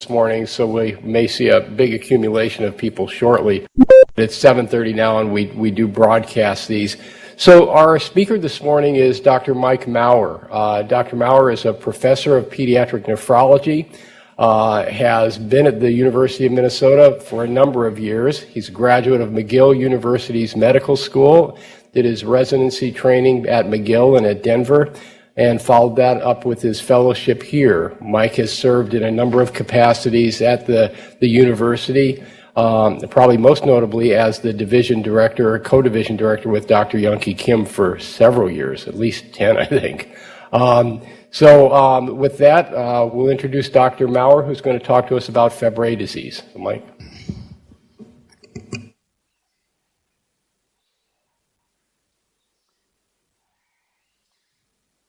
morning, so we may see a big accumulation of people shortly. It's 7:30 now, and we do broadcast these. So our speaker this morning is Dr. Mike Maurer. Dr. Maurer is a professor of pediatric nephrology, has been at the University of Minnesota for a number of years. He's a graduate of McGill University's medical school, did his residency training at McGill and at Denver, and followed that up with his fellowship here. Mike has served in a number of capacities at the university, probably most notably as the division director or co-division director with Dr. Yunki Kim for several years, at least 10, I think. With that, we'll introduce Dr. Maurer, who's going to talk to us about Fabry disease. So, Mike.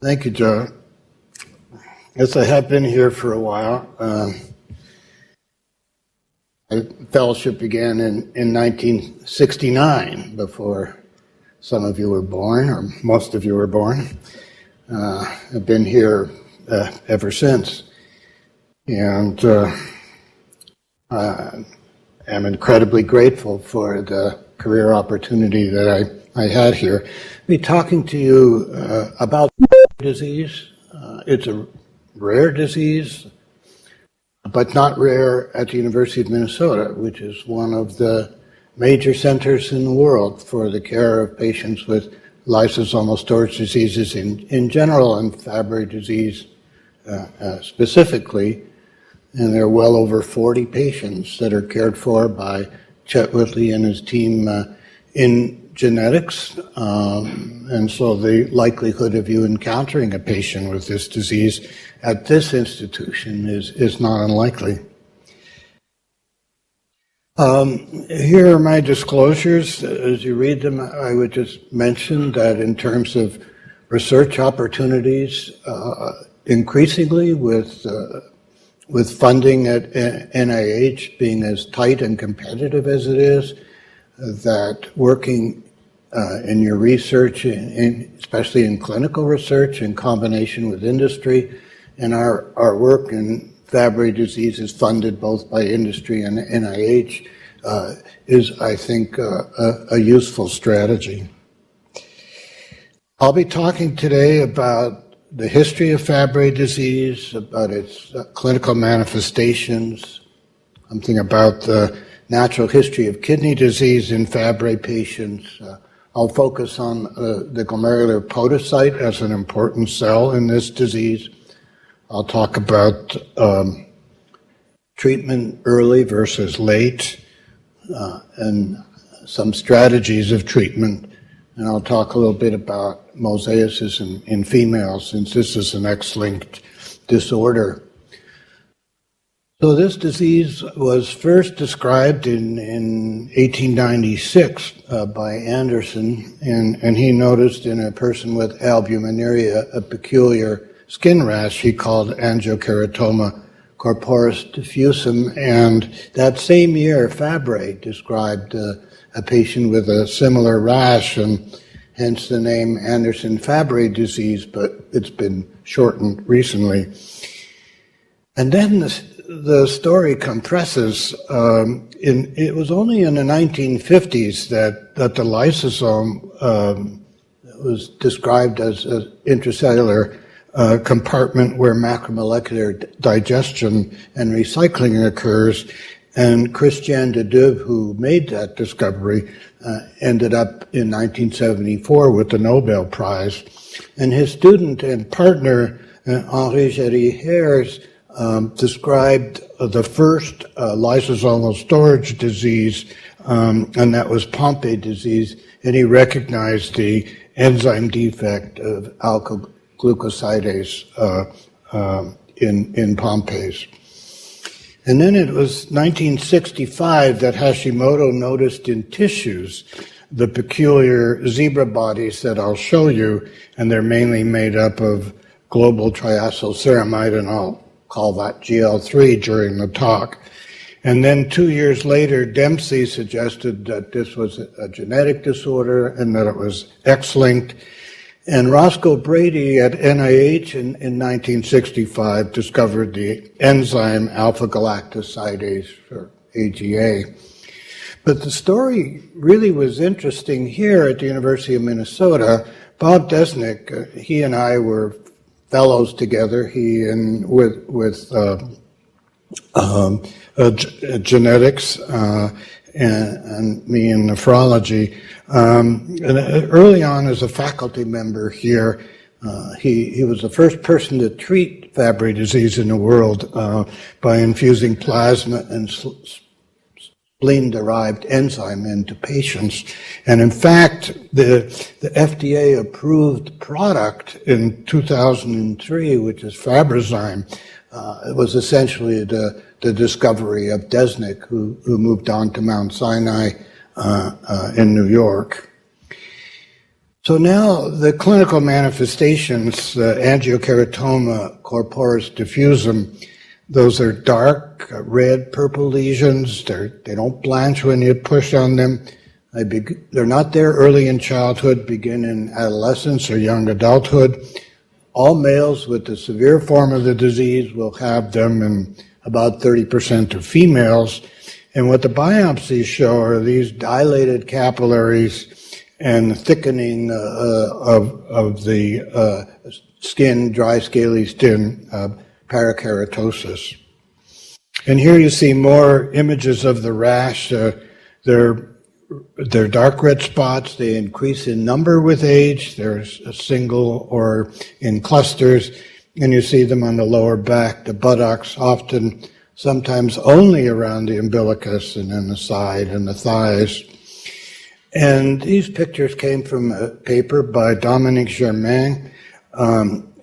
Thank you, Joe. Yes, I have been here for a while. My fellowship began in 1969, before some of you were born, or most of you were born. I've been here ever since. And I'm incredibly grateful for the career opportunity that I had here. I'll be talking to you about disease. It's a rare disease, but not rare at the University of Minnesota, which is one of the major centers in the world for the care of patients with lysosomal storage diseases in general and Fabry disease specifically. And there are well over 40 patients that are cared for by Chet Whitley and his team in genetics, and so the likelihood of you encountering a patient with this disease at this institution is not unlikely. Here are my disclosures. As you read them, I would just mention that in terms of research opportunities, increasingly with funding at NIH being as tight and competitive as it is, that working in your research, especially in clinical research in combination with industry, and our work in Fabry disease is funded both by industry and NIH, is, I think, a useful strategy. I'll be talking today about the history of Fabry disease, about its clinical manifestations, something about the natural history of kidney disease in Fabry patients. I'll focus on the glomerular podocyte as an important cell in this disease. I'll talk about treatment early versus late, and some strategies of treatment. And I'll talk a little bit about mosaicism in females, since this is an X-linked disorder. So this disease was first described in 1896 by Anderson, and he noticed in a person with albuminuria a peculiar skin rash he called angiokeratoma corporis diffusum, and that same year Fabry described a patient with a similar rash, and hence the name Anderson-Fabry disease, but it's been shortened recently. And then the story compresses. It was only in the 1950s that the lysosome was described as an intracellular compartment where macromolecular digestion and recycling occurs. And Christian de Duve, who made that discovery, ended up in 1974 with the Nobel Prize. And his student and partner, Henri Gérières, described the first lysosomal storage disease, and that was Pompe disease, and he recognized the enzyme defect of alpha-glucosidase in Pompe's. And then it was 1965 that Hashimoto noticed in tissues the peculiar zebra bodies that I'll show you, and they're mainly made up of global triacylceramide, and I'll call that GL3 during the talk. And then 2 years later, Dempsey suggested that this was a genetic disorder and that it was X-linked. And Roscoe Brady at NIH in 1965 discovered the enzyme alpha-galactosidase, or AGA. But the story really was interesting here at the University of Minnesota. Bob Desnick, he and I were fellows together, he and with genetics and me in nephrology. And early on as a faculty member here, he was the first person to treat Fabry disease in the world by infusing plasma and spleen-derived enzyme into patients. And in fact, the FDA approved product in 2003, which is Fabrazyme. It was essentially the discovery of Desnick, who moved on to Mount Sinai in New York. So now the clinical manifestations, angiokeratoma, corporis diffusum, those are dark, red, purple lesions. They don't blanch when you push on them. They're not there early in childhood, begin in adolescence or young adulthood. All males with the severe form of the disease will have them, and about 30% of females. And what the biopsies show are these dilated capillaries and thickening of the skin, dry, scaly skin, parakeratosis. And here you see more images of the rash. They're dark red spots. They increase in number with age. There's a single or in clusters. And you see them on the lower back, the buttocks, often, sometimes only around the umbilicus and then the side and the thighs. And these pictures came from a paper by Dominique Germain.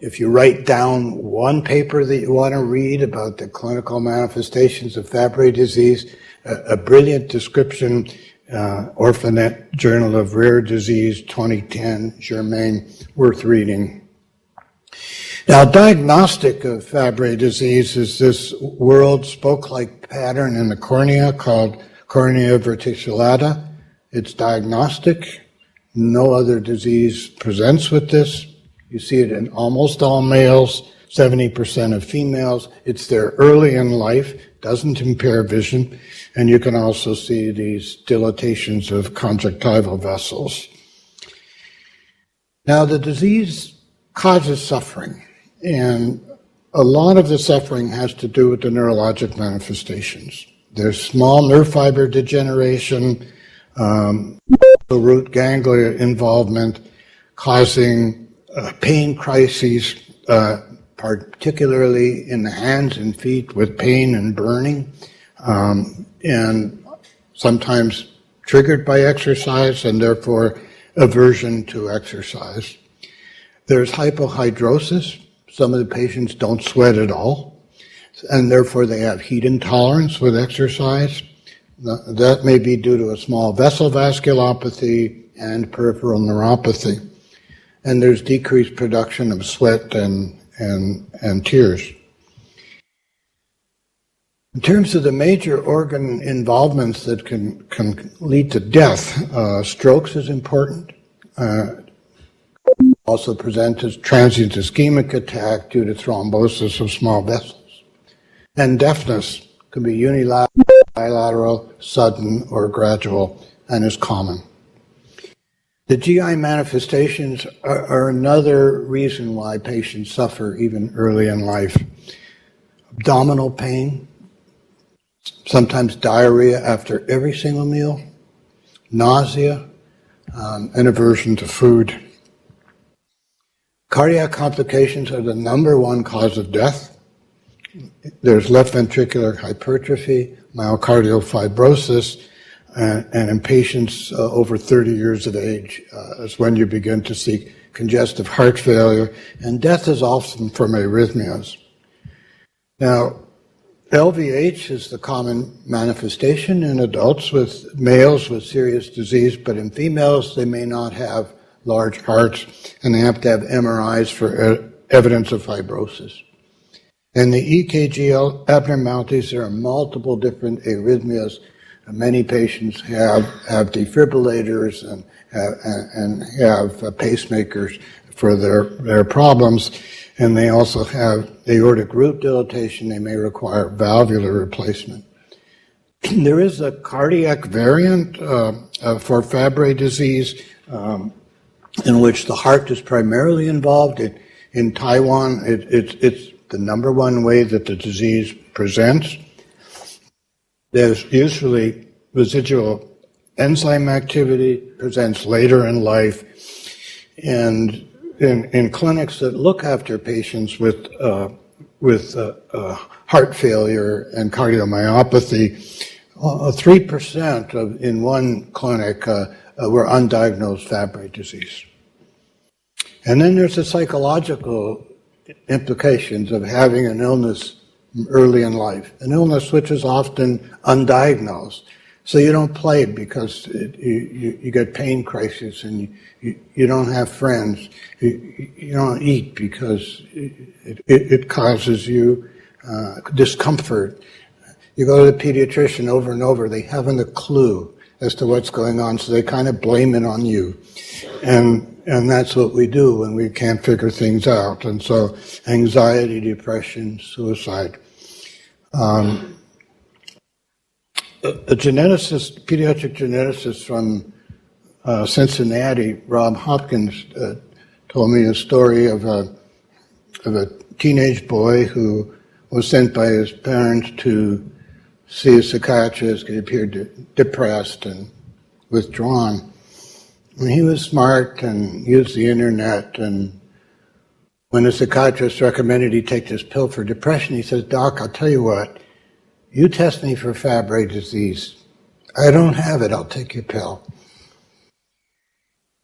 If you write down one paper that you want to read about the clinical manifestations of Fabry disease, a brilliant description, Orphanet Journal of Rare Disease, 2010, Germain, worth reading. Now, diagnostic of Fabry disease is this whorled spoke-like pattern in the cornea called cornea verticillata. It's diagnostic. No other disease presents with this. You see it in almost all males, 70% of females. It's there early in life, doesn't impair vision, and you can also see these dilatations of conjunctival vessels. Now, the disease causes suffering, and a lot of the suffering has to do with the neurologic manifestations. There's small nerve fiber degeneration, root ganglia involvement, causing pain crises, particularly in the hands and feet with pain and burning, and sometimes triggered by exercise and therefore aversion to exercise. There's hypohidrosis. Some of the patients don't sweat at all, and therefore they have heat intolerance with exercise. That may be due to a small vessel vasculopathy and peripheral neuropathy. And there's decreased production of sweat and tears. In terms of the major organ involvements that can lead to death, strokes is important. Also present as transient ischemic attack due to thrombosis of small vessels. And deafness can be unilateral, bilateral, sudden, or gradual, and is common. The GI manifestations are another reason why patients suffer even early in life. Abdominal pain, sometimes diarrhea after every single meal, nausea, and aversion to food. Cardiac complications are the number one cause of death. There's left ventricular hypertrophy, myocardial fibrosis, and in patients over 30 years of age is when you begin to see congestive heart failure, and death is often from arrhythmias. Now, LVH is the common manifestation in adults with males with serious disease, but in females they may not have large hearts, and they have to have MRIs for evidence of fibrosis. And the EKG abnormalities, there are multiple different arrhythmias. Many patients have defibrillators and have pacemakers for their problems. And they also have aortic root dilatation. They may require valvular replacement. There is a cardiac variant for Fabry disease in which the heart is primarily involved. In Taiwan, it's the number one way that the disease presents. There's usually residual enzyme activity, presents later in life, and in clinics that look after patients with heart failure and cardiomyopathy, 3% in one clinic were undiagnosed Fabry disease. And then there's the psychological implications of having an illness early in life, an illness which is often undiagnosed. So you don't play because you get pain crises, and you don't have friends. You don't eat because it causes you discomfort. You go to the pediatrician over and over. They haven't a clue as to what's going on, so they kind of blame it on you. And that's what we do when we can't figure things out. And so anxiety, depression, suicide. A geneticist, pediatric geneticist from Cincinnati, Rob Hopkins, told me a story of a teenage boy who was sent by his parents to see a psychiatrist. He appeared depressed and withdrawn. And he was smart and used the internet, and when the psychiatrist recommended he take this pill for depression, he says, "Doc, I'll tell you what, you test me for Fabry disease. I don't have it, I'll take your pill."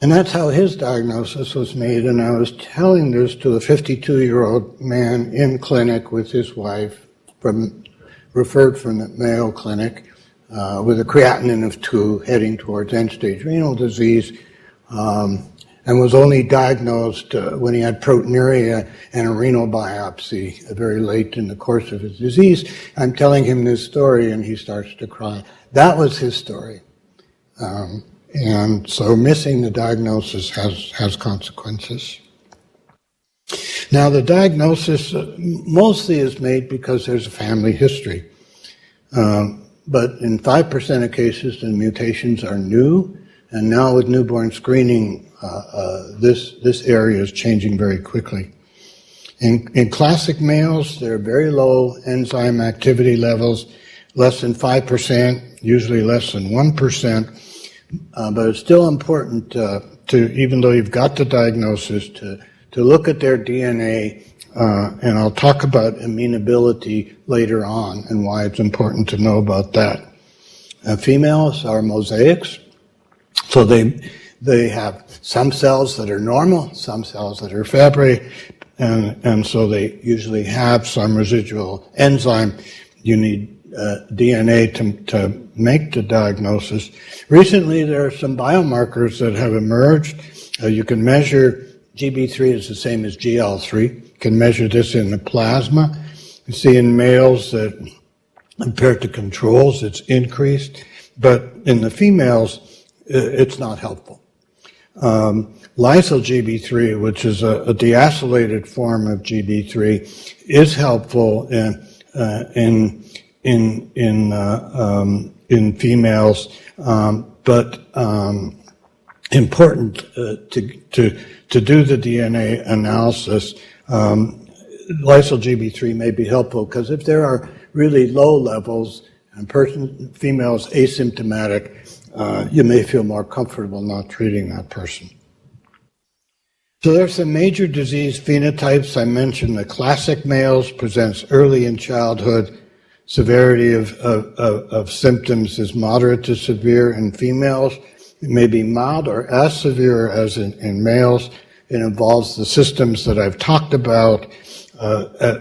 And that's how his diagnosis was made. And I was telling this to a 52-year-old man in clinic with his wife, referred from the Mayo Clinic, with a creatinine of 2, heading towards end-stage renal disease, and was only diagnosed when he had proteinuria and a renal biopsy very late in the course of his disease. I'm telling him this story, and he starts to cry. That was his story. And so missing the diagnosis has consequences. Now, the diagnosis mostly is made because there's a family history. But in 5% of cases, the mutations are new, and now with newborn screening, this area is changing very quickly. In classic males, there are very low enzyme activity levels, less than 5%, usually less than 1%, but it's still important to, even though you've got the diagnosis, to look at their DNA, and I'll talk about amenability later on and why it's important to know about that. Females are mosaics, so they have some cells that are normal, some cells that are Fabry, and so they usually have some residual enzyme. You need DNA to make the diagnosis. Recently, there are some biomarkers that have emerged. You can measure GB3 is the same as GL3. You can measure this in the plasma. You see in males that compared to controls, it's increased, but in the females, it's not helpful. Lysyl GB3, which is a deacylated form of GB3, is helpful in females, but important to do the DNA analysis. Lysyl GB3 may be helpful because if there are really low levels and females asymptomatic, you may feel more comfortable not treating that person. So there's some major disease phenotypes. I mentioned the classic males presents early in childhood. Severity of symptoms is moderate to severe in females. It may be mild or as severe as in males. It involves the systems that I've talked about.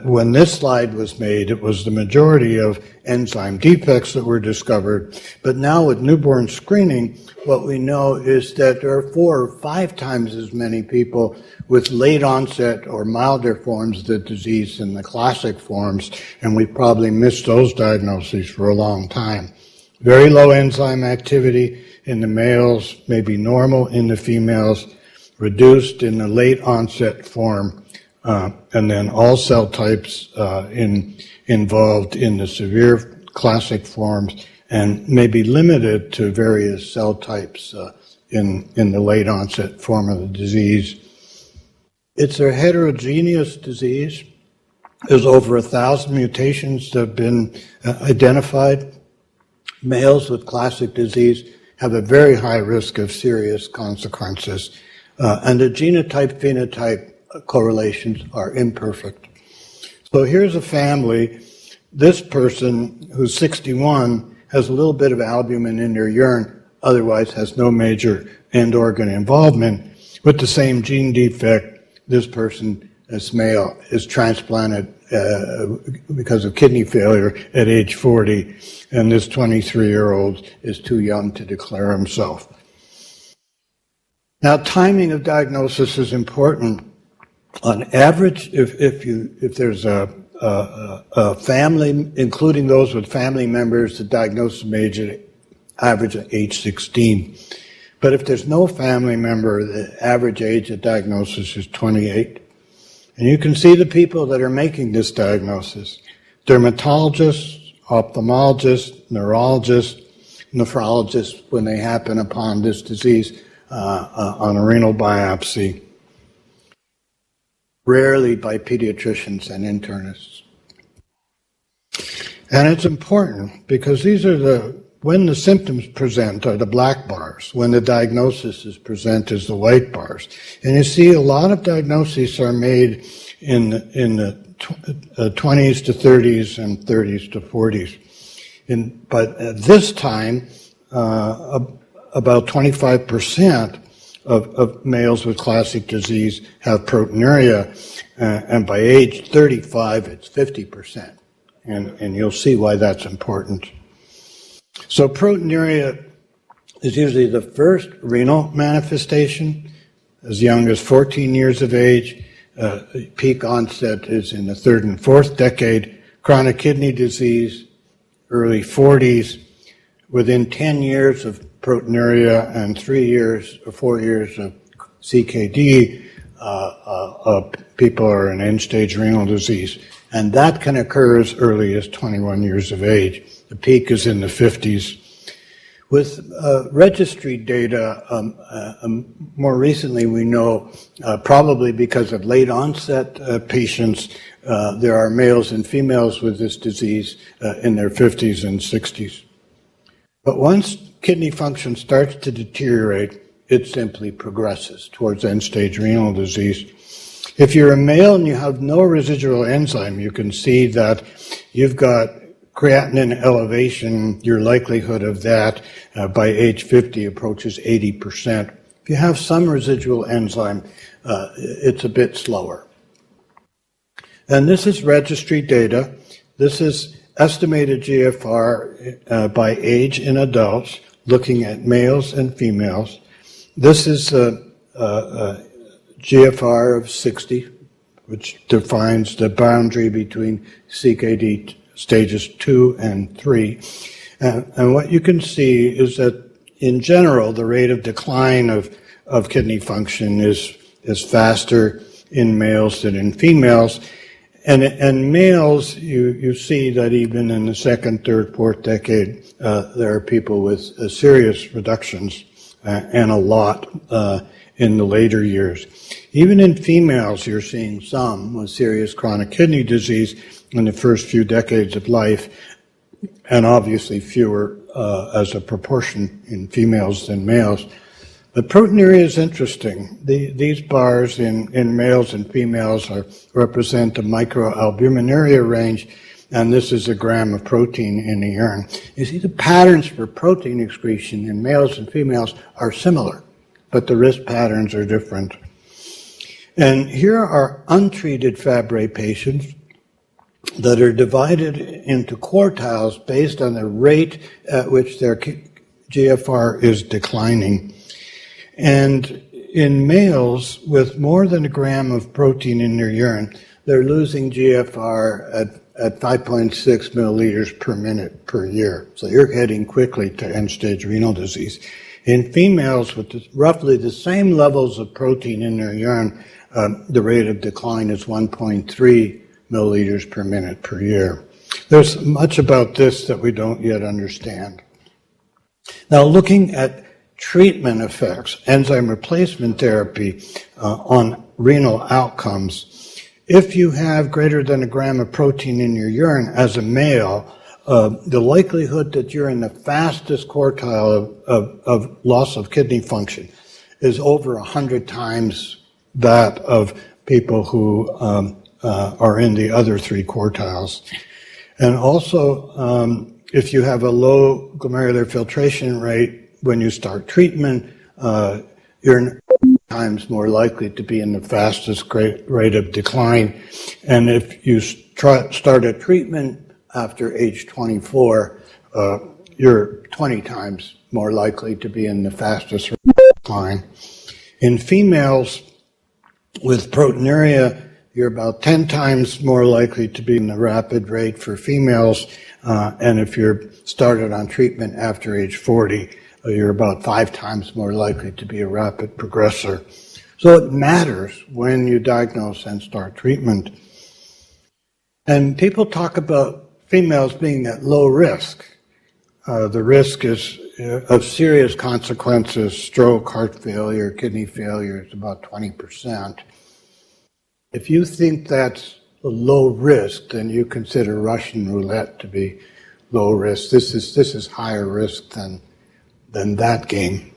When this slide was made, it was the majority of enzyme defects that were discovered. But now with newborn screening, what we know is that there are 4 or 5 times as many people with late onset or milder forms of the disease than the classic forms, and we probably missed those diagnoses for a long time. Very low enzyme activity in the males, maybe normal in the females, reduced in the late onset form, and then all cell types involved in the severe classic forms, and may be limited to various cell types in the late onset form of the disease. It's a heterogeneous disease. There's over 1,000 mutations that have been identified. Males with classic disease have a very high risk of serious consequences, and the genotype-phenotype correlations are imperfect. So here's a family. This person, who's 61, has a little bit of albumin in their urine, otherwise has no major end organ involvement. With the same gene defect, this person, this male, is transplanted because of kidney failure at age 40, and this 23-year-old is too young to declare himself. Now, timing of diagnosis is important. On average, if there's a family, including those with family members, the diagnosis may average at age 16. But if there's no family member, the average age of diagnosis is 28. And you can see the people that are making this diagnosis: dermatologists, ophthalmologists, neurologists, nephrologists, when they happen upon this disease on a renal biopsy, rarely by pediatricians and internists. And it's important because these are when the symptoms present are the black bars, when the diagnosis is present is the white bars. And you see a lot of diagnoses are made in the 20s to 30s and 30s to 40s. But at this time, about 25% of males with classic disease have proteinuria, and by age 35, it's 50%. And you'll see why that's important. So proteinuria is usually the first renal manifestation, as young as 14 years of age. Peak onset is in the third and fourth decade. Chronic kidney disease, early 40s. Within 10 years of proteinuria and 3 years or 4 years of CKD, people are in end-stage renal disease. And that can occur as early as 21 years of age. The peak is in the 50s. With registry data, more recently we know, probably because of late onset patients, there are males and females with this disease in their 50s and 60s. But once kidney function starts to deteriorate, it simply progresses towards end-stage renal disease. If you're a male and you have no residual enzyme, you can see that you've got creatinine elevation. Your likelihood of that by age 50 approaches 80%. If you have some residual enzyme, it's a bit slower. And this is registry data. This is estimated GFR by age in adults, looking at males and females. This is GFR of 60, which defines the boundary between CKD stages 2 and 3. And what you can see is that, in general, the rate of decline of kidney function is faster in males than in females. And males, you see that even in the second, third, fourth decade, there are people with serious reductions and a lot in the later years. Even in females, you're seeing some with serious chronic kidney disease in the first few decades of life, and obviously fewer as a proportion in females than males. But proteinuria is interesting. These bars in males and females represent the microalbuminuria range, and this is a gram of protein in the urine. You see, the patterns for protein excretion in males and females are similar, but the risk patterns are different. And here are untreated Fabry patients that are divided into quartiles based on the rate at which their GFR is declining. And in males with more than a gram of protein in their urine, they're losing GFR at 5.6 milliliters per minute per year. So you're heading quickly to end-stage renal disease. In females with roughly the same levels of protein in their urine, the rate of decline is 1.3 milliliters per minute per year. There's much about this that we don't yet understand. Now, looking at treatment effects, enzyme replacement therapy on renal outcomes, if you have greater than a gram of protein in your urine as a male, the likelihood that you're in the fastest quartile of loss of kidney function is over 100 times that of people who are in the other three quartiles. And also, if you have a low glomerular filtration rate when you start treatment, you're times more likely to be in the fastest rate of decline. And if you start a treatment after age 24, you're 20 times more likely to be in the fastest rate of decline. In females with proteinuria, you're about 10 times more likely to be in the rapid rate for females, and if you're started on treatment after age 40, you're about 5 times more likely to be a rapid progressor. So it matters when you diagnose and start treatment. And people talk about females being at low risk. The risk is of serious consequences, stroke, heart failure, kidney failure is about 20%. If you think that's a low risk, then you consider Russian roulette to be low risk. This is higher risk than that game.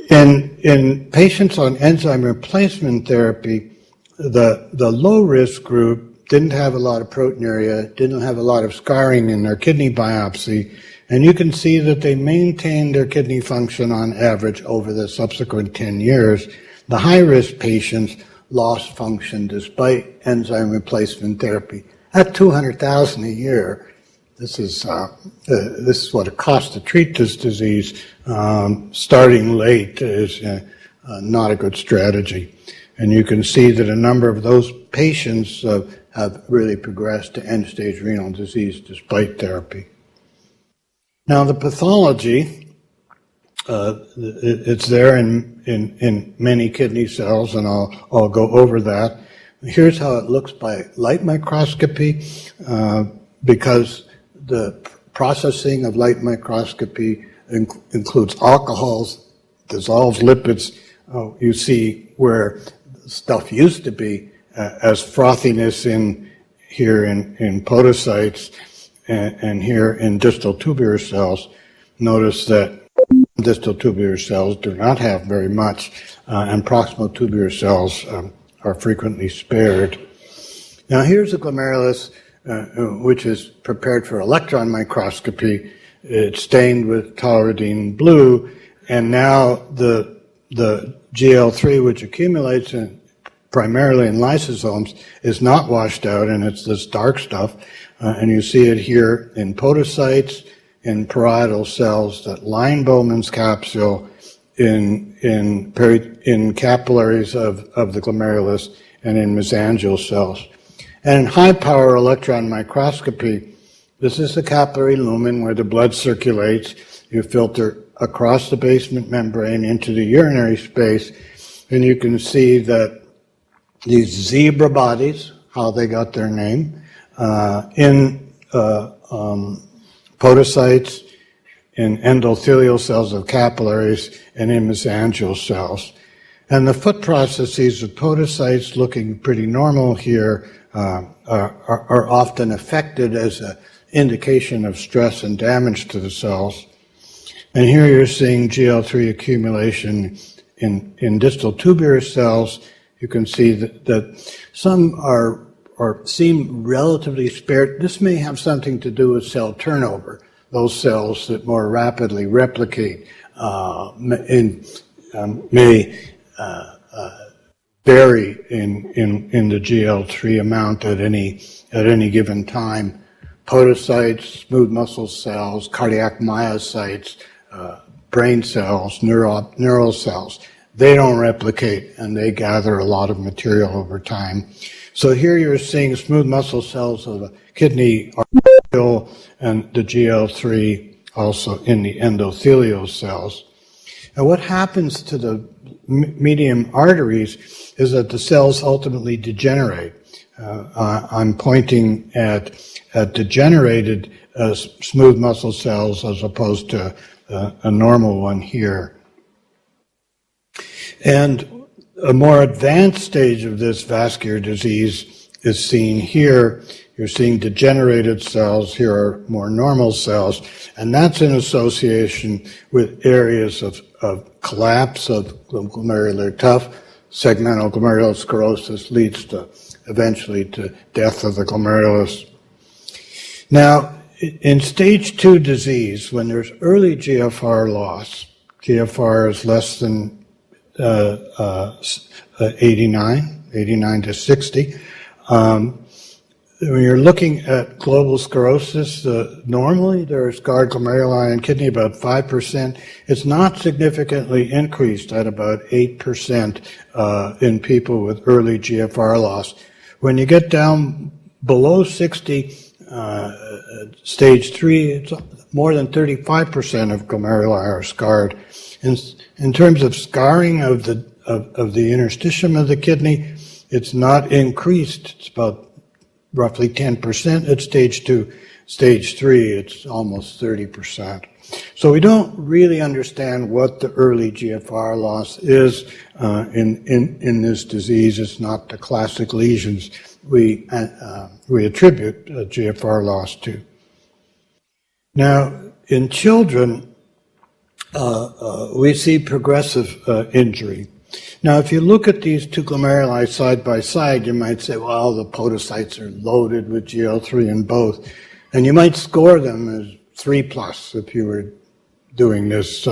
In patients on enzyme replacement therapy, the low risk group didn't have a lot of proteinuria, didn't have a lot of scarring in their kidney biopsy, and you can see that they maintained their kidney function on average over the subsequent 10 years. The high-risk patients lost function despite enzyme replacement therapy at $200,000 a year. This is what it costs to treat this disease. Starting late is not a good strategy. And you can see that a number of those patients have really progressed to end-stage renal disease despite therapy. Now, the pathology, it's there in many kidney cells, and I'll go over that. Here's how it looks by light microscopy, because the processing of light microscopy includes alcohols, dissolves lipids. You see where stuff used to be as frothiness here in podocytes and here in distal tubular cells. Notice that distal tubular cells do not have very much, and proximal tubular cells are frequently spared. Now here's a glomerulus which is prepared for electron microscopy. It's stained with taurodine blue, and now the GL3, which accumulates primarily in lysosomes, is not washed out, and it's this dark stuff. And you see it here in podocytes, in parietal cells that line Bowman's capsule, in capillaries of the glomerulus, and in mesangial cells. And in high-power electron microscopy, this is the capillary lumen where the blood circulates. You filter across the basement membrane into the urinary space, and you can see that these zebra bodies, how they got their name, in podocytes, in endothelial cells of capillaries, and in mesangial cells. And the foot processes of podocytes, looking pretty normal here, are often affected as an indication of stress and damage to the cells. And here you're seeing GL3 accumulation in distal tubular cells. You can see that some seem relatively spared. This may have something to do with cell turnover. Those cells that more rapidly replicate may vary in the GL3 amount at any given time. Podocytes, smooth muscle cells, cardiac myocytes, brain cells, neural cells, they don't replicate, and they gather a lot of material over time. So here you're seeing smooth muscle cells of the kidney arteriole, and the GL3 also in the endothelial cells. And what happens to the medium arteries is that the cells ultimately degenerate. I'm pointing at degenerated smooth muscle cells as opposed to a normal one here. And a more advanced stage of this vascular disease is seen here. You're seeing degenerated cells. Here are more normal cells. And that's in association with areas of collapse of glomerular tuft. Segmental glomerulosclerosis leads eventually to death of the glomerulus. Now, in stage 2 disease, when there's early GFR loss, GFR is less than 89 to 60. When you're looking at global sclerosis, normally there's scarred glomeruli and kidney about 5%. It's not significantly increased at about 8% in people with early GFR loss. When you get down below 60, stage 3, it's more than 35% of glomeruli are scarred. In terms of scarring of the interstitium of the kidney, it's not increased. It's about roughly 10% at stage 2. Stage 3, it's almost 30%. So we don't really understand what the early GFR loss is in this disease. It's not the classic lesions we attribute GFR loss to. Now, in children, we see progressive injury. Now, if you look at these two glomeruli side by side, you might say, well, the podocytes are loaded with GL3 in both. And you might score them as 3+ if you were doing this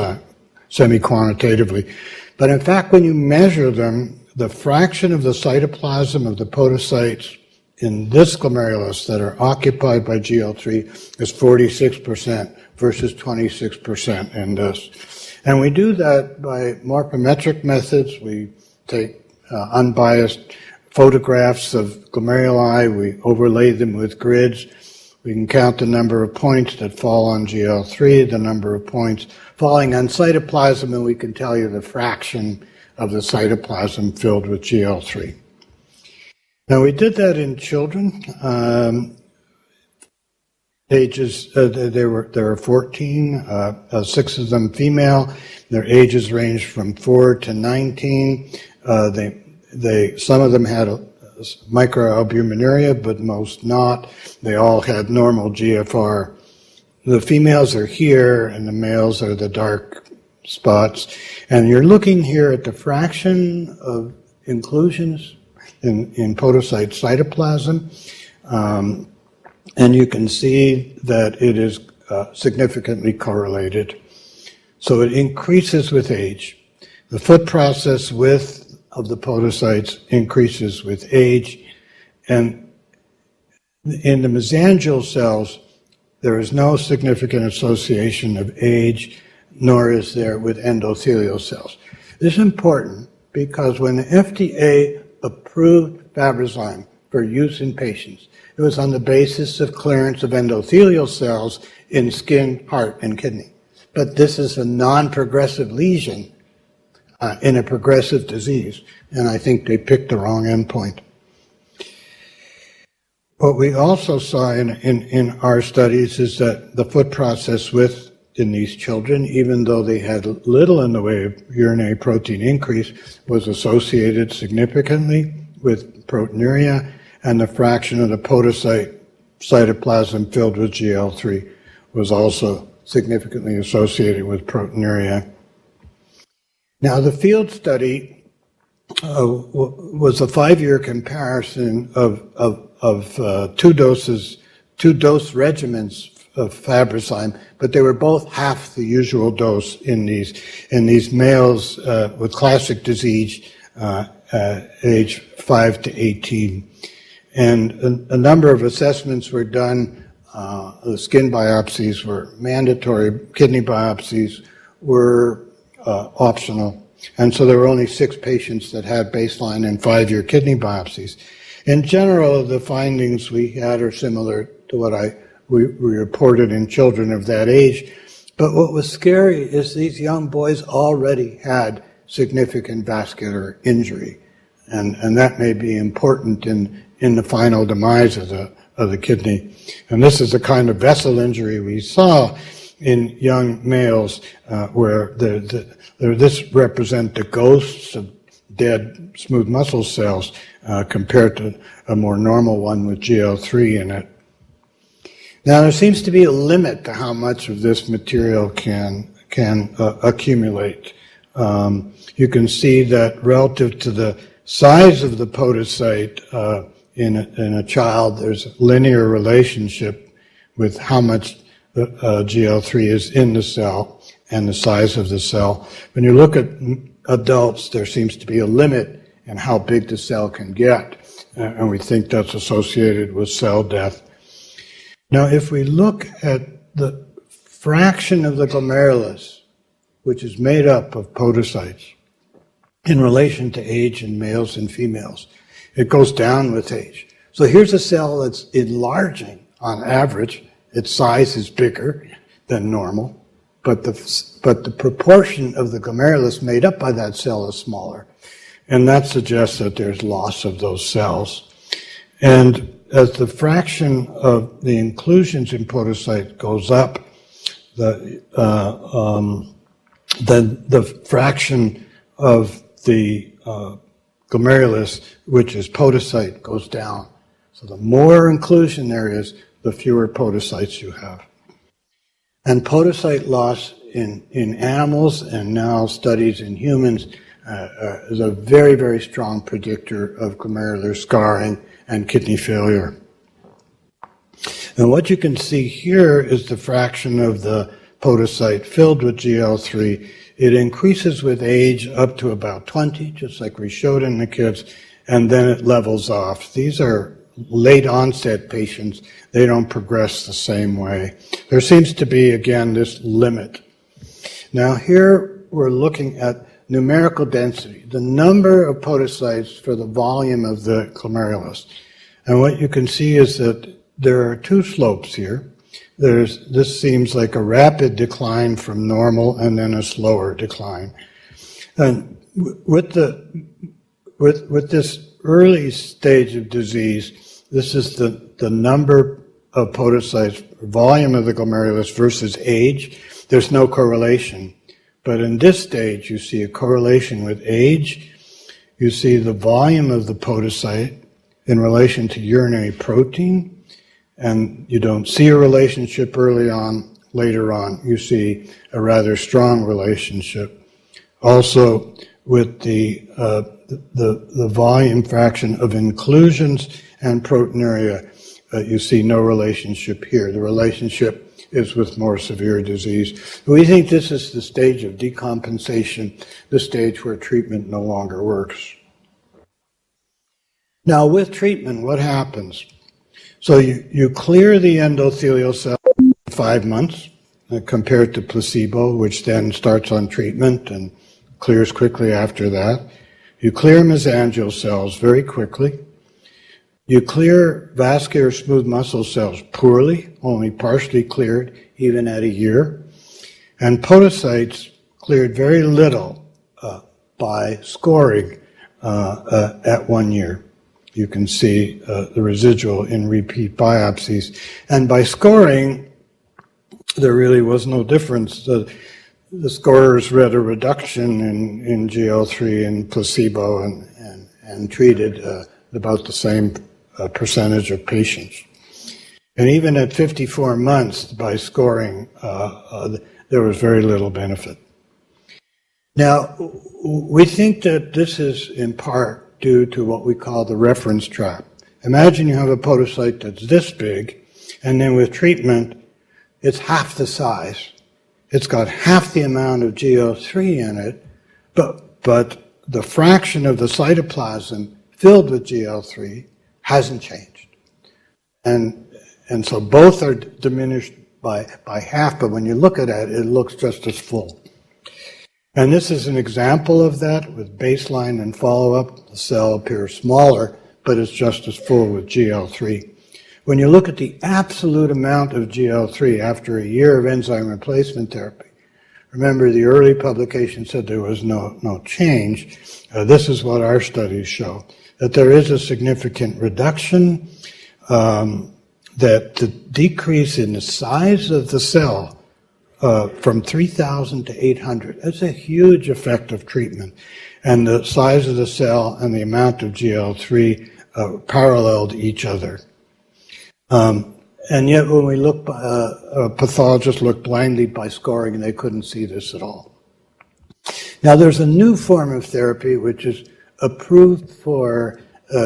semi-quantitatively. But in fact, when you measure them, the fraction of the cytoplasm of the podocytes in this glomerulus that are occupied by GL3 is 46% versus 26% in this. And we do that by morphometric methods. We take unbiased photographs of glomeruli, we overlay them with grids. We can count the number of points that fall on GL3, the number of points falling on cytoplasm, and we can tell you the fraction of the cytoplasm filled with GL3. Now, we did that in children. Ages, there were 14, 6 of them female. Their ages ranged from 4 to 19. Some of them had microalbuminuria, but most not. They all had normal GFR. The females are here, and the males are the dark spots. And you're looking here at the fraction of inclusions in podocyte cytoplasm. And you can see that it is significantly correlated. So it increases with age. The foot process width of the podocytes increases with age. And in the mesangial cells, there is no significant association of age, nor is there with endothelial cells. This is important because when the FDA approved Fabrazyme for use in patients, it was on the basis of clearance of endothelial cells in skin, heart, and kidney. But this is a non-progressive lesion in a progressive disease, and I think they picked the wrong endpoint. What we also saw in our studies is that the foot process width in these children, even though they had little in the way of urinary protein increase, was associated significantly with proteinuria, and the fraction of the podocyte cytoplasm filled with GL3 was also significantly associated with proteinuria. Now, the field study was a 5-year comparison of two dose regimens of Fabrazyme, but they were both half the usual dose in these males with classic disease, age 5 to 18. And a number of assessments were done. The skin biopsies were mandatory. Kidney biopsies were optional. And so there were only 6 patients that had baseline and 5-year kidney biopsies. In general, the findings we had are similar to what we reported in children of that age. But what was scary is these young boys already had significant vascular injury, and that may be important in the final demise of the kidney. And this is the kind of vessel injury we saw in young males, where this represent the ghosts of dead smooth muscle cells compared to a more normal one with GL3 in it. Now, there seems to be a limit to how much of this material can accumulate. You can see that relative to the size of the podocyte in a child, there's a linear relationship with how much GL3 is in the cell and the size of the cell. When you look at adults, there seems to be a limit in how big the cell can get, and we think that's associated with cell death. Now, if we look at the fraction of the glomerulus, which is made up of podocytes, in relation to age in males and females, it goes down with age. So here's a cell that's enlarging on average. Its size is bigger than normal, but the proportion of the glomerulus made up by that cell is smaller. And that suggests that there's loss of those cells. And as the fraction of the inclusions in podocyte goes up, then the fraction of the glomerulus, which is podocyte, goes down. So the more inclusion there is, the fewer podocytes you have. And podocyte loss in animals and now studies in humans is a very, very strong predictor of glomerular scarring and kidney failure. And what you can see here is the fraction of the podocyte filled with GL3. It increases with age up to about 20, just like we showed in the kids, and then it levels off. These are late onset patients. They don't progress the same way. There seems to be, again, this limit. Now here we're looking at numerical density, the number of podocytes for the volume of the glomerulus. And what you can see is that there are two slopes here. This seems like a rapid decline from normal and then a slower decline. And with this early stage of disease, this is the number of podocytes, volume of the glomerulus versus age. There's no correlation. But in this stage, you see a correlation with age. You see the volume of the podocyte in relation to urinary protein, and you don't see a relationship early on. Later on, you see a rather strong relationship. Also, with the volume fraction of inclusions and proteinuria, you see no relationship here. The relationship is with more severe disease. We think this is the stage of decompensation, the stage where treatment no longer works. Now, with treatment, what happens? So you clear the endothelial cell in 5 months compared to placebo, which then starts on treatment and clears quickly after that. You clear mesangial cells very quickly. You clear vascular smooth muscle cells poorly, only partially cleared, even at a year. And podocytes cleared very little by scoring at 1 year. You can see the residual in repeat biopsies. And by scoring, there really was no difference. The scorers read a reduction in GL3 in placebo and treated about the same percentage of patients. And even at 54 months, by scoring, there was very little benefit. Now, we think that this is in part due to what we call the reference trap. Imagine you have a podocyte that's this big, and then with treatment, it's half the size. It's got half the amount of GL3 in it, but the fraction of the cytoplasm filled with GL3 hasn't changed. And so both are diminished by half, but when you look at it, it looks just as full. And this is an example of that with baseline and follow-up. The cell appears smaller, but it's just as full with GL3. When you look at the absolute amount of GL3 after a year of enzyme replacement therapy, remember the early publication said there was no change. This is what our studies show, that there is a significant reduction, that the decrease in the size of the cell from 3,000 to 800, that's a huge effect of treatment. And the size of the cell and the amount of GL3 paralleled each other. And yet when we look, pathologists looked blindly by scoring and they couldn't see this at all. Now there's a new form of therapy which is approved for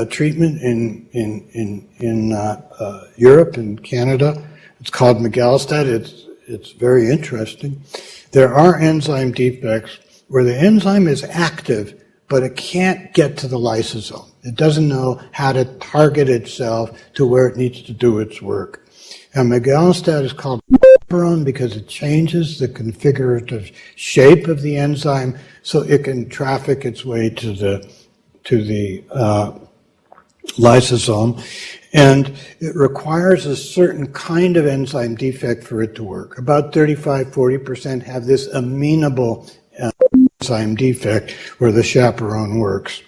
treatment in Europe and Canada. It's called migalastat. It's very interesting. There are enzyme defects where the enzyme is active, but it can't get to the lysosome. It doesn't know how to target itself to where it needs to do its work. And migalastat is called chaperone because it changes the configurative shape of the enzyme so it can traffic its way to the lysosome. And it requires a certain kind of enzyme defect for it to work. About 35-40% have this amenable enzyme defect where the chaperone works.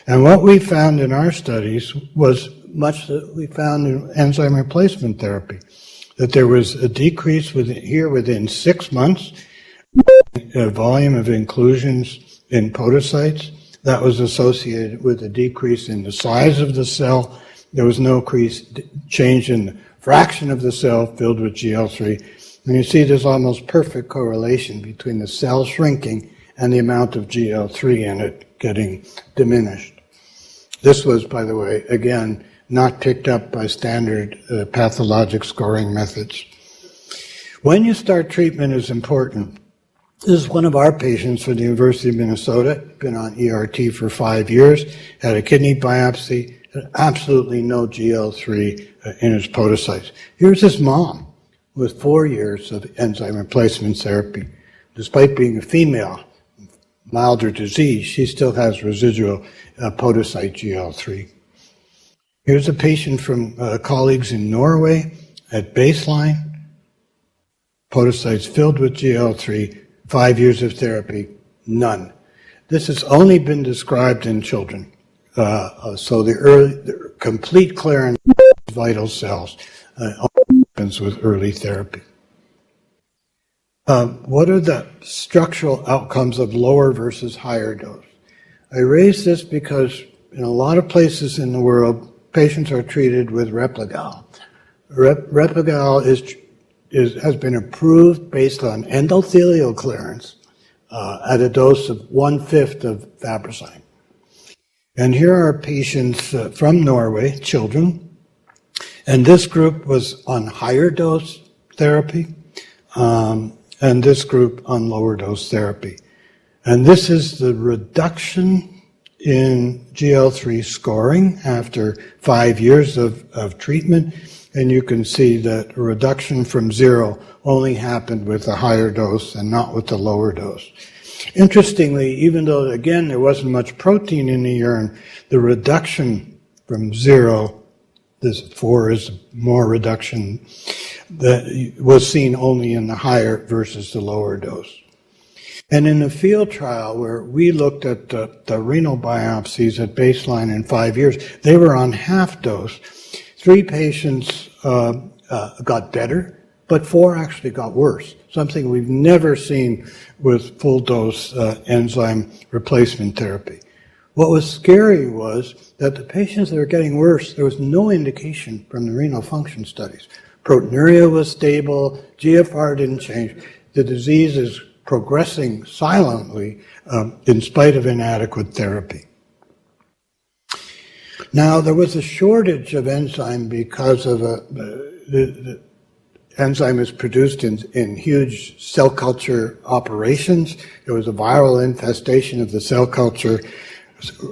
And what we found in our studies was much that we found in enzyme replacement therapy, that there was a decrease within 6 months, a volume of inclusions in podocytes that was associated with a decrease in the size of the cell. There was no change in the fraction of the cell filled with GL3. And you see there's almost perfect correlation between the cell shrinking and the amount of GL3 in it getting diminished. This was, by the way, again, not picked up by standard pathologic scoring methods. When you start treatment is important. This is one of our patients from the University of Minnesota, been on ERT for 5 years, had a kidney biopsy, had absolutely no GL3 in his podocytes. Here's his mom with 4 years of enzyme replacement therapy. Despite being a female, milder disease, she still has residual podocyte GL3. Here's a patient from colleagues in Norway at baseline, podocytes filled with GL3, 5 years of therapy, none. This has only been described in children. So the complete clearance of vital cells happens with early therapy. What are the structural outcomes of lower versus higher dose? I raise this because in a lot of places in the world, patients are treated with Replagal. Replagal has been approved based on endothelial clearance at a dose of 1/5 of Fabrazyme. And here are patients from Norway, children, and this group was on higher dose therapy, and this group on lower dose therapy. And this is the reduction in GL3 scoring after 5 years of treatment, and you can see that a reduction from 0 only happened with the higher dose and not with the lower dose. Interestingly, even though, again, there wasn't much protein in the urine, the reduction from 0, this 4 is more reduction, that was seen only in the higher versus the lower dose. And in the field trial where we looked at the renal biopsies at baseline in 5 years, they were on half dose. 3 patients got better, but 4 actually got worse, something we've never seen with full dose enzyme replacement therapy. What was scary was that the patients that were getting worse, there was no indication from the renal function studies. Proteinuria was stable, GFR didn't change. The disease is progressing silently in spite of inadequate therapy. Now, there was a shortage of enzyme because of the enzyme is produced in huge cell culture operations. There was a viral infestation of the cell culture.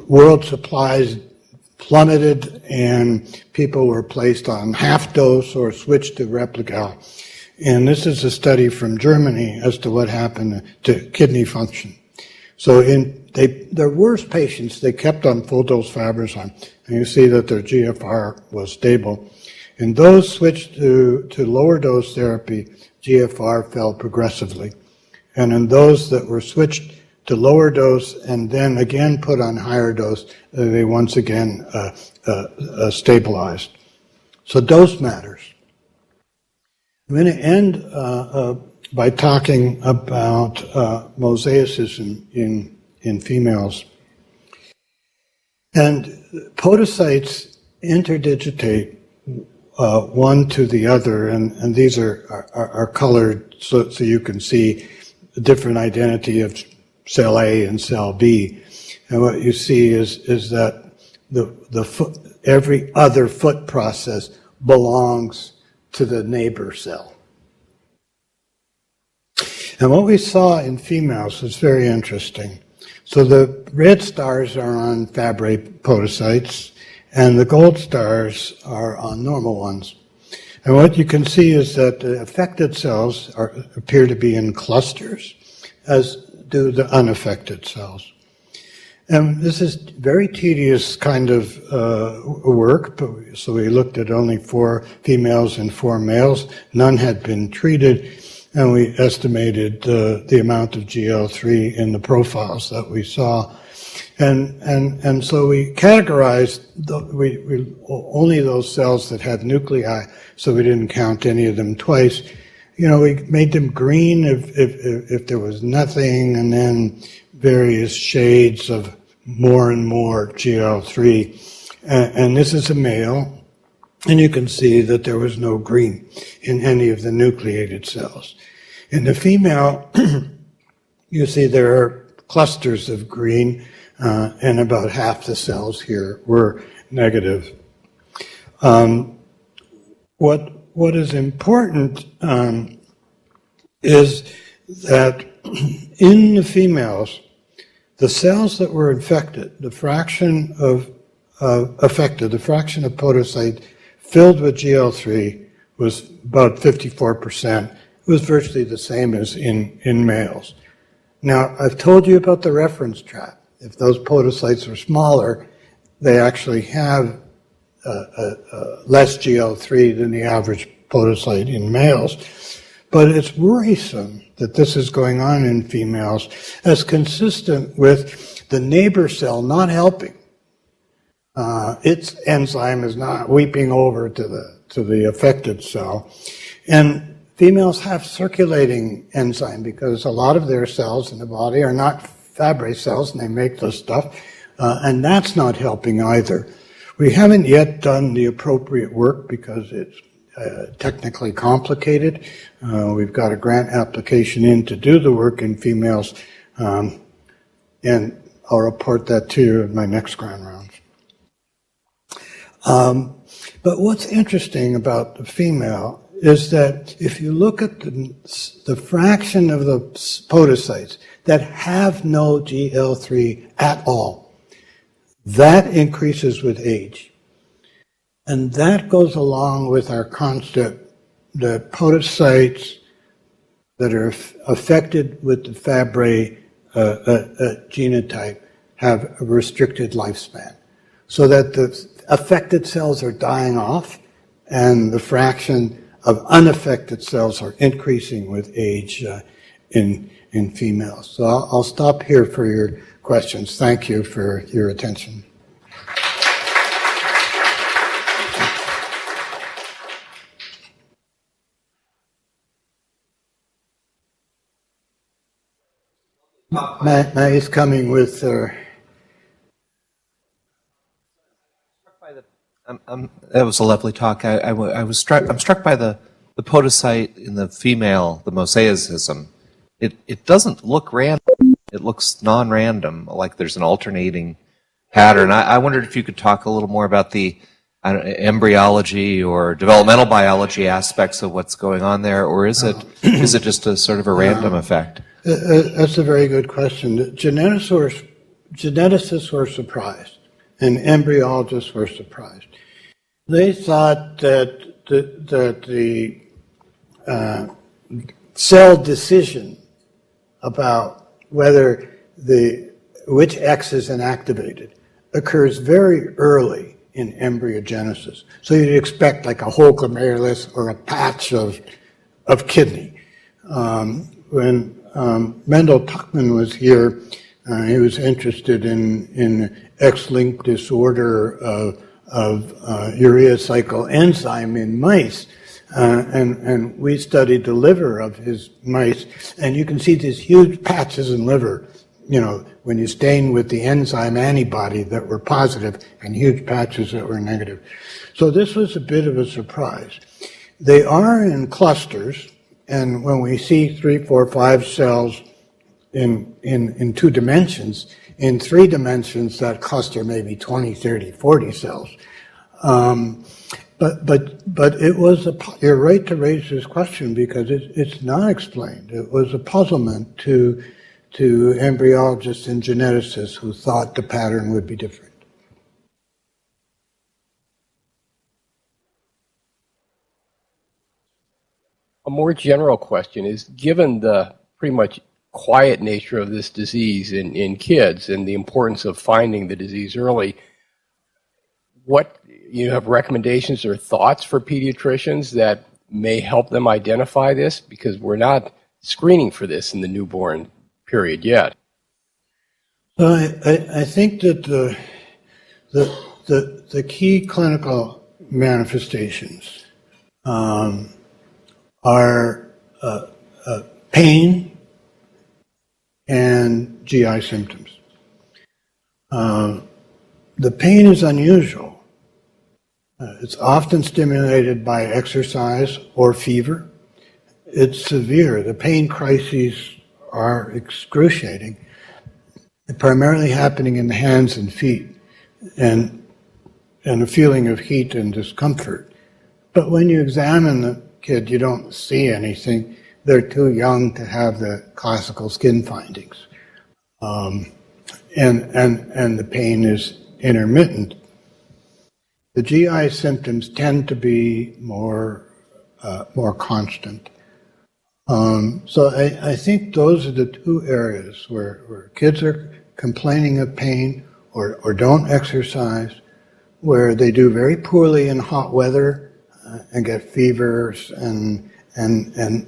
World supplies plummeted and people were placed on half dose or switched to Replagal. And this is a study from Germany as to what happened to kidney function. So their worst patients, they kept on full dose Fabrazyme, and you see that their GFR was stable. In those switched to lower dose therapy, GFR fell progressively. And in those that were switched to lower dose and then again put on higher dose, they once again stabilized. So dose matters. I'm going to end by talking about mosaicism in females. And podocytes interdigitate one to the other, and these are colored so you can see the different identity of cell A and cell B. And what you see is that every other foot process belongs to the neighbor cell. And what we saw in females was very interesting. So the red stars are on Fabry podocytes, and the gold stars are on normal ones. And what you can see is that the affected cells appear to be in clusters, as do the unaffected cells. And this is very tedious kind of work. So we looked at only 4 females and 4 males. None had been treated, and we estimated the amount of GL3 in the profiles that we saw. And so we categorized only those cells that had nuclei, so we didn't count any of them twice. You know, we made them green if there was nothing, and then various shades of more and more GL3. And this is a male, and you can see that there was no green in any of the nucleated cells. In the female, you see there are clusters of green, and about half the cells here were negative. What is important is that in the females, the cells that were infected, the fraction of podocyte filled with GL3 was about 54%. It was virtually the same as in males. Now, I've told you about the reference trap. If those podocytes are smaller, they actually have less GL3 than the average podocyte in males. But it's worrisome that this is going on in females, as consistent with the neighbor cell not helping. Its enzyme is not weeping over to the affected cell. And females have circulating enzyme because a lot of their cells in the body are not Fabry cells, and they make this stuff, and that's not helping either. We haven't yet done the appropriate work because it's technically complicated. We've got a grant application in to do the work in females, and I'll report that to you in my next grant rounds. But what's interesting about the female is that if you look at the fraction of the podocytes that have no GL3 at all, that increases with age. And that goes along with our concept that podocytes that are affected with the Fabry genotype have a restricted lifespan. So that the affected cells are dying off and the fraction of unaffected cells are increasing with age in females. So I'll stop here for your questions. Thank you for your attention. Maggie's coming with that was a lovely talk. I'm struck by the podocyte in the female, the mosaicism. It doesn't look random. It looks non-random, like there's an alternating pattern. I wondered if you could talk a little more about the embryology or developmental biology aspects of what's going on there, or is it just a sort of a random effect? That's a very good question. Geneticists were surprised, and embryologists were surprised. They thought that the cell decision about which X is inactivated occurs very early in embryogenesis. So you'd expect like a whole glomerulus or a patch of kidney. When Mendel Tuchman was here, he was interested in X-linked disorder of urea cycle enzyme in mice. And we studied the liver of his mice, and you can see these huge patches in liver, when you stain with the enzyme antibody that were positive and huge patches that were negative. So this was a bit of a surprise. They are in clusters, and when we see 3, 4, 5 cells in 2 dimensions, in 3 dimensions that cluster maybe 20, 30, 40 cells. But it was you're right to raise this question because it's not explained. It was a puzzlement to embryologists and geneticists who thought the pattern would be different. A more general question is, given the pretty much quiet nature of this disease in kids and the importance of finding the disease early, what you have recommendations or thoughts for pediatricians that may help them identify this? Because we're not screening for this in the newborn period yet. I think that the key clinical manifestations are pain and GI symptoms. The pain is unusual. It's often stimulated by exercise or fever. It's severe. The pain crises are excruciating. They're primarily happening in the hands and feet, and a feeling of heat and discomfort. But when you examine the kid, you don't see anything. They're too young to have the classical skin findings. And the pain is intermittent. The GI symptoms tend to be more constant. So I think those are the 2 areas where kids are complaining of pain or don't exercise, where they do very poorly in hot weather and get fevers and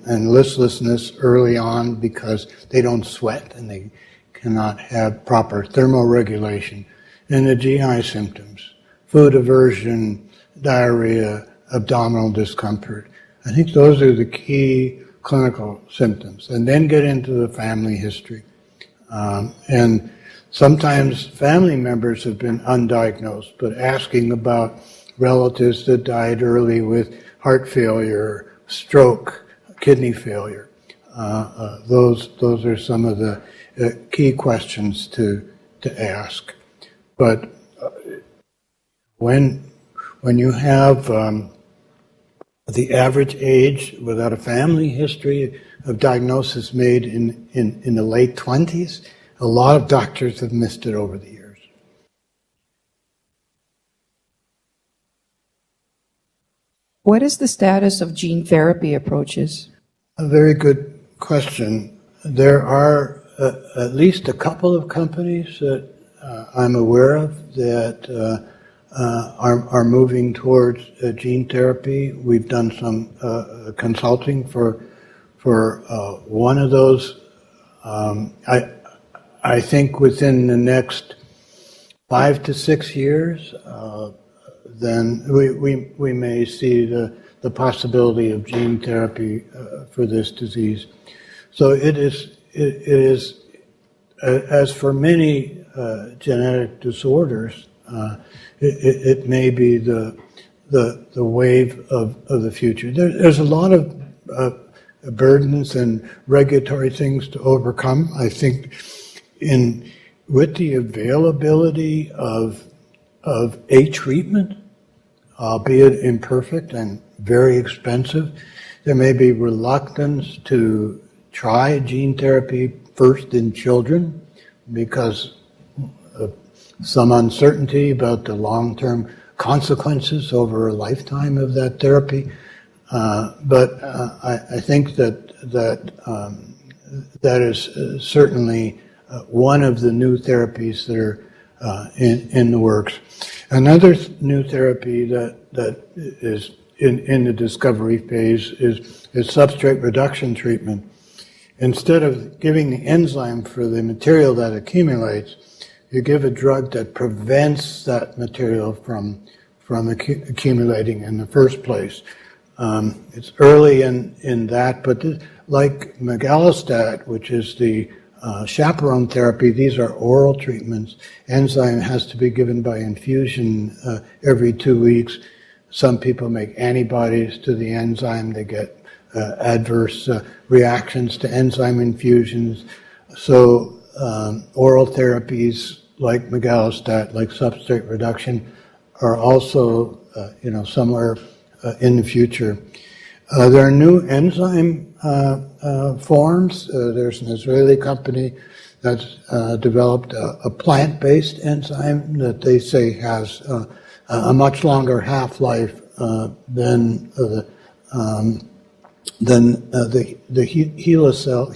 listlessness early on because they don't sweat and they cannot have proper thermoregulation, and the GI symptoms, food aversion, diarrhea, abdominal discomfort. I think those are the key clinical symptoms, and then get into the family history. And sometimes family members have been undiagnosed, but asking about relatives that died early with heart failure, stroke, kidney failure. Those are some of the key questions to ask. But when you have the average age without a family history of diagnosis made in the late 20s, a lot of doctors have missed it over the years. What is the status of gene therapy approaches? A very good question. There are at least a couple of companies that I'm aware of that are moving towards gene therapy. We've done some consulting for one of those. I think within the next 5 to 6 years, then we may see the possibility of gene therapy for this disease. So it is as for many genetic disorders, it may be the wave of the future. There's a lot of burdens and regulatory things to overcome. I think with the availability of a treatment, albeit imperfect and very expensive, there may be reluctance to try gene therapy first in children because of some uncertainty about the long-term consequences over a lifetime of that therapy. But I think that is certainly one of the new therapies that in the works. Another new therapy that is in the discovery phase is substrate reduction treatment. Instead of giving the enzyme for the material that accumulates, you give a drug that prevents that material from accumulating in the first place. It's early in that, but like megalostat, which is the chaperone therapy, these are oral treatments. Enzyme has to be given by infusion every 2 weeks. Some people make antibodies to the enzyme. They get adverse reactions to enzyme infusions. So oral therapies like megalostat, like substrate reduction, are also somewhere in the future. There are new enzyme forms. There's an Israeli company that's developed a plant-based enzyme that they say has a much longer half-life than the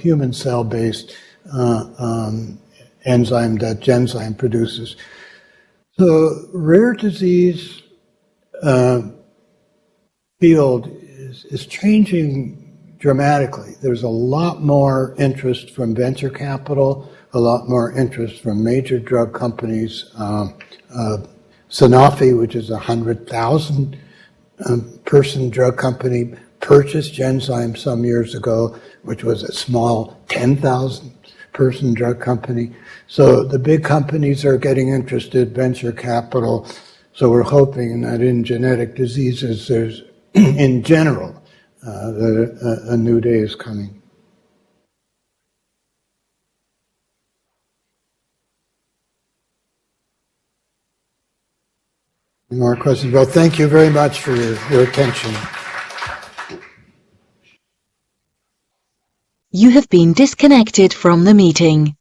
human cell-based enzyme that Genzyme produces. The rare disease field is changing dramatically. There's a lot more interest from venture capital, a lot more interest from major drug companies. Sanofi, which is a 100,000 person drug company, purchased Genzyme some years ago, which was a small 10,000 person drug company. So the big companies are getting interested, venture capital. So we're hoping that in genetic diseases, there's, in general, that a new day is coming. Any more questions? Well, thank you very much for your attention. You have been disconnected from the meeting.